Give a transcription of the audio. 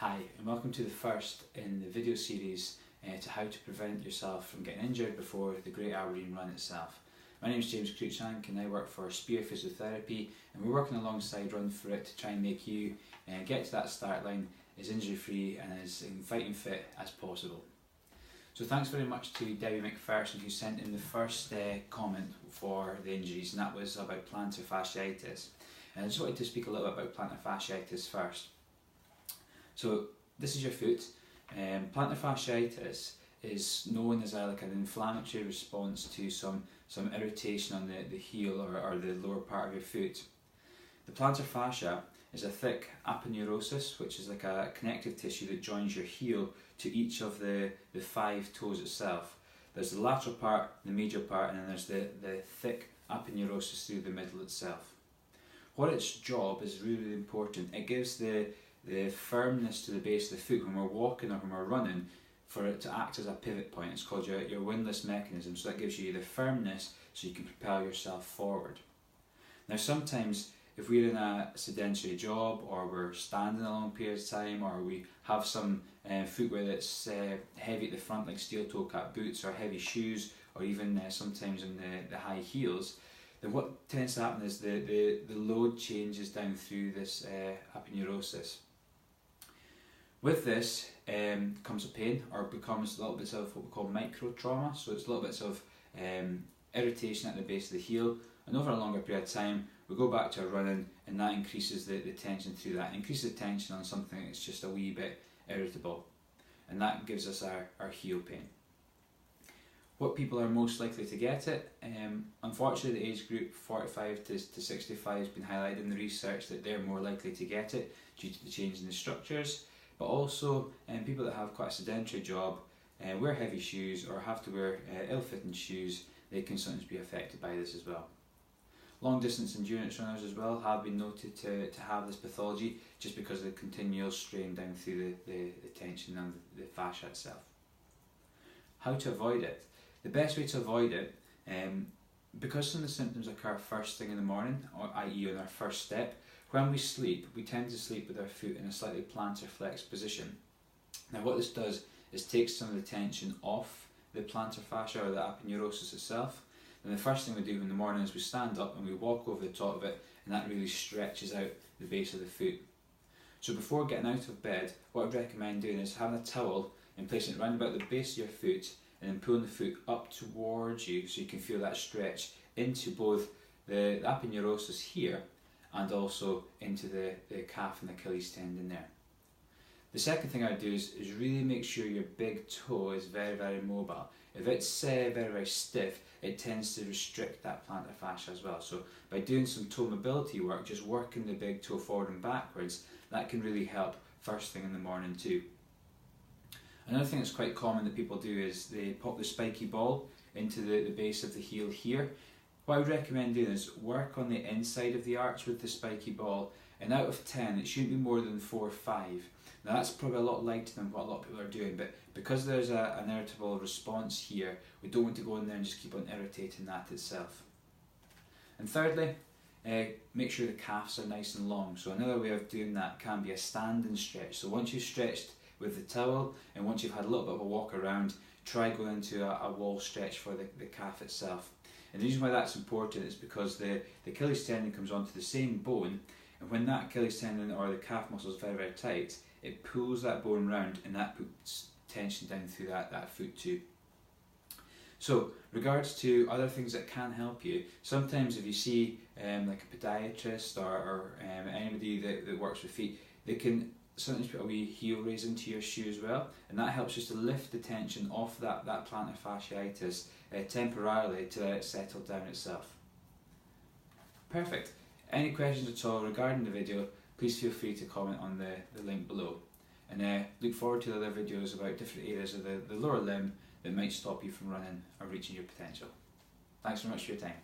Hi, and welcome to the first in the video series to how to prevent yourself from getting injured before the Great Aberdeen Run itself. My name is James Cruikshank and I work for Spear Physiotherapy, and we're working alongside Run For It to try and make you get to that start line as injury free and as fighting fit as possible. So thanks very much to Debbie McPherson, who sent in the first comment for the injuries, and that was about plantar fasciitis. And I just wanted to speak a little bit about plantar fasciitis first. So this is your foot. Plantar fasciitis is known as an inflammatory response to some irritation on the heel or the lower part of your foot. The plantar fascia is a thick aponeurosis, which is like a connective tissue that joins your heel to each of the 5 toes itself. There's the lateral part, the medial part, and then there's the thick aponeurosis through the middle itself. What its job is really important. It gives the firmness to the base of the foot when we're walking or when we're running, for it to act as a pivot point. It's called your windlass mechanism, so that gives you the firmness so you can propel yourself forward. Now sometimes if we're in a sedentary job, or we're standing a long period of time, or we have some footwear that's heavy at the front like steel toe cap boots or heavy shoes, or even sometimes in the high heels, then what tends to happen is the load changes down through this aponeurosis. With this comes a pain, or becomes little bits of what we call micro trauma. So it's little bits of irritation at the base of the heel, and over a longer period of time we go back to our running, and that increases the tension through that. It increases the tension on something that's just a wee bit irritable, and that gives us our heel pain. What people are most likely to get it, unfortunately the age group 45 to 65 has been highlighted in the research that they're more likely to get it due to the change in the structures, but also people that have quite a sedentary job, wear heavy shoes or have to wear ill-fitting shoes, they can sometimes be affected by this as well. Long distance endurance runners as well have been noted to have this pathology, just because of the continual strain down through the tension and the fascia itself. How to avoid it? The best way to avoid it, because some of the symptoms occur first thing in the morning, or i.e. on our first step, when we sleep, we tend to sleep with our foot in a slightly plantar flex position. Now what this does is takes some of the tension off the plantar fascia or the aponeurosis itself. And the first thing we do in the morning is we stand up and we walk over the top of it, and that really stretches out the base of the foot. So before getting out of bed, what I'd recommend doing is having a towel and placing it around about the base of your foot, and then pulling the foot up towards you so you can feel that stretch into both the aponeurosis here and also into the calf and Achilles tendon there. The second thing I do is really make sure your big toe is very, very mobile. If it's very, very stiff, it tends to restrict that plantar fascia as well. So by doing some toe mobility work, just working the big toe forward and backwards, that can really help first thing in the morning too. Another thing that's quite common that people do is they pop the spiky ball into the base of the heel here. What I would recommend doing is work on the inside of the arch with the spiky ball, and out of 10 it shouldn't be more than 4 or 5. Now that's probably a lot lighter than what a lot of people are doing, but because there's an irritable response here, we don't want to go in there and just keep on irritating that itself. And thirdly, make sure the calves are nice and long. So another way of doing that can be a standing stretch. So once you've stretched with the towel, and once you've had a little bit of a walk around, try going into a wall stretch for the calf itself. And the reason why that's important is because the Achilles tendon comes onto the same bone, and when that Achilles tendon or the calf muscle is very, very tight, it pulls that bone round, and that puts tension down through that foot too. So, regards to other things that can help you, sometimes if you see like a podiatrist or anybody that works with feet, they can sometimes put a wee heel raise into your shoe as well, and that helps just to lift the tension off that plantar fasciitis temporarily to let it settle down itself. Perfect. Any questions at all regarding the video, please feel free to comment on the link below, and look forward to other videos about different areas of the lower limb that might stop you from running or reaching your potential. Thanks very much for your time.